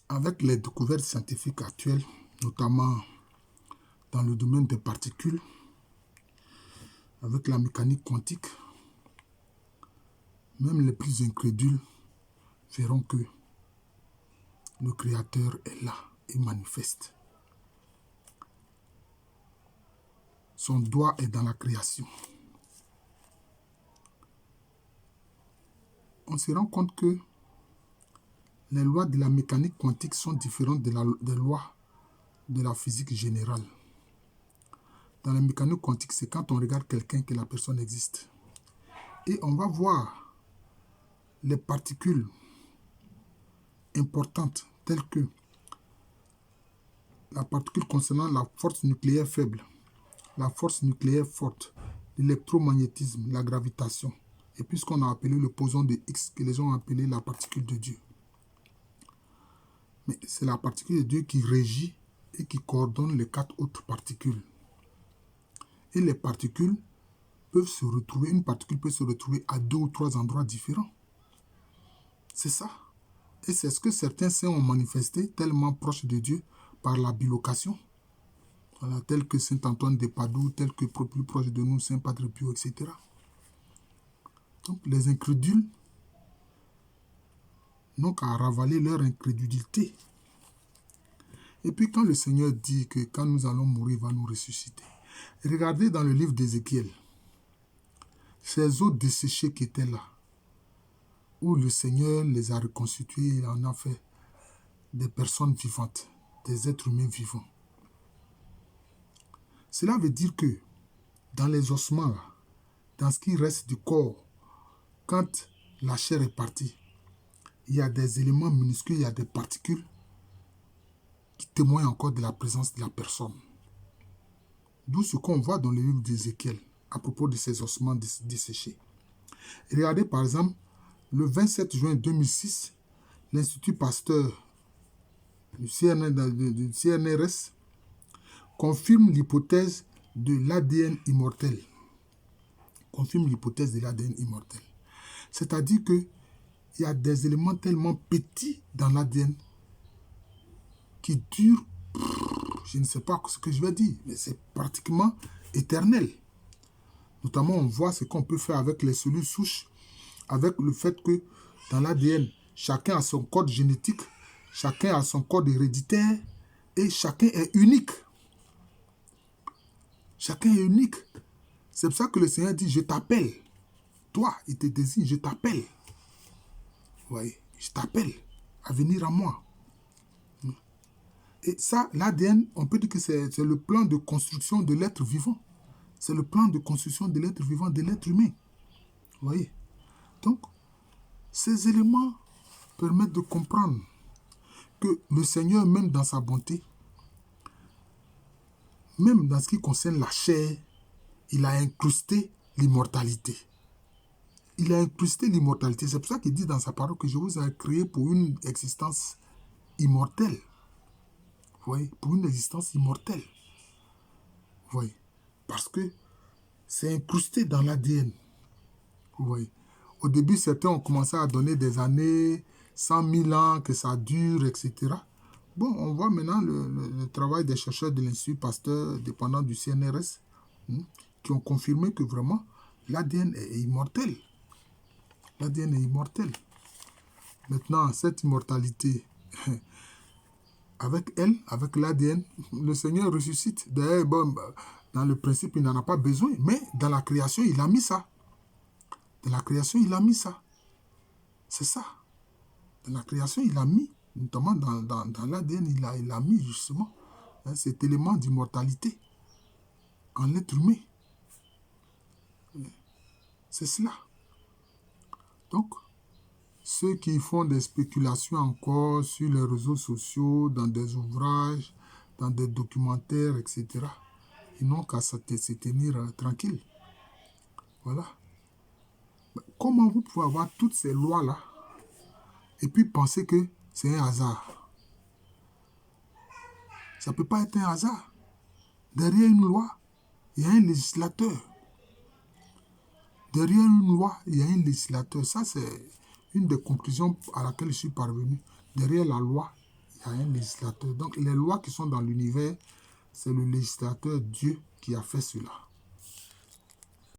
Avec les découvertes scientifiques actuelles, notamment dans le domaine des particules, avec la mécanique quantique, même les plus incrédules verront que le Créateur est là et manifeste. Son doigt est dans la création. On se rend compte que les lois de la mécanique quantique sont différentes des lois de la physique générale. Dans la mécanique quantique, c'est quand on regarde quelqu'un que la personne existe. Et on va voir les particules importantes telles que la particule concernant la force nucléaire faible, la force nucléaire forte, l'électromagnétisme, la gravitation, et puis ce qu'on a appelé le boson de Higgs, que les gens ont appelé la particule de Dieu. Mais c'est la particule de Dieu qui régit et qui coordonne les 4 autres particules. Et les particules peuvent se retrouver, une particule peut se retrouver à 2 ou 3 endroits différents. C'est ça. Et c'est ce que certains saints ont manifesté tellement proches de Dieu par la bilocation. Voilà, tel que Saint Antoine de Padoue, tel que plus proche de nous, Saint Padre Pio, etc. Donc les incrédules n'ont qu'à ravaler leur incrédulité. Et puis quand le Seigneur dit que quand nous allons mourir, il va nous ressusciter. Regardez dans le livre d'Ézéchiel, ces eaux desséchées qui étaient là, où le Seigneur les a reconstituées, il en a fait des personnes vivantes, des êtres humains vivants. Cela veut dire que dans les ossements, là, dans ce qui reste du corps, quand la chair est partie, il y a des éléments minuscules, il y a des particules qui témoignent encore de la présence de la personne. D'où ce qu'on voit dans le livre d'Ézéchiel à propos de ces ossements desséchés. Regardez par exemple, le 27 juin 2006, l'Institut Pasteur du CNRS confirme l'hypothèse de l'ADN immortel. Confirme l'hypothèse de l'ADN immortel. C'est-à-dire qu'il y a des éléments tellement petits dans l'ADN qui durent, je ne sais pas ce que je vais dire, mais c'est pratiquement éternel. Notamment, on voit ce qu'on peut faire avec les cellules souches, avec le fait que dans l'ADN, chacun a son code génétique, chacun a son code héréditaire et chacun est unique. Chacun est unique. C'est pour ça que le Seigneur dit, je t'appelle. Toi, il te désigne, je t'appelle. Oui, je t'appelle à venir à moi. Et ça, l'ADN, on peut dire que c'est le plan de construction de l'être vivant. C'est le plan de construction de l'être vivant, de l'être humain. Vous voyez? Donc, ces éléments permettent de comprendre que le Seigneur, même dans sa bonté, même dans ce qui concerne la chair, il a incrusté l'immortalité. Il a incrusté l'immortalité. C'est pour ça qu'il dit dans sa parole que je vous ai créé pour une existence immortelle. Vous voyez? Pour une existence immortelle. Vous voyez? Parce que c'est incrusté dans l'ADN. Vous voyez? Au début, certains ont commencé à donner des années, 100 000 ans, que ça dure, etc. Bon, on voit maintenant le travail des chercheurs de l'Institut Pasteur, dépendant du CNRS, qui ont confirmé que vraiment, l'ADN est immortel. L'ADN est immortel. Maintenant, cette immortalité, avec elle, avec l'ADN, le Seigneur ressuscite. D'ailleurs, bon, dans le principe, il n'en a pas besoin, mais dans la création, il a mis ça. Dans la création, il a mis ça. C'est ça. Dans la création, il a mis, notamment dans l'ADN, il a mis justement cet élément d'immortalité en l'être humain. C'est cela. Donc, ceux qui font des spéculations encore sur les réseaux sociaux, dans des ouvrages, dans des documentaires, etc., ils n'ont qu'à se tenir tranquilles. Voilà. Comment vous pouvez avoir toutes ces lois-là et puis penser que c'est un hasard? Ça ne peut pas être un hasard. Derrière une loi, il y a un législateur. Derrière une loi, il y a un législateur. Ça, c'est une des conclusions à laquelle je suis parvenu. Derrière la loi, il Il y a un législateur. Donc, les lois qui sont dans l'univers, c'est le législateur Dieu qui a fait cela.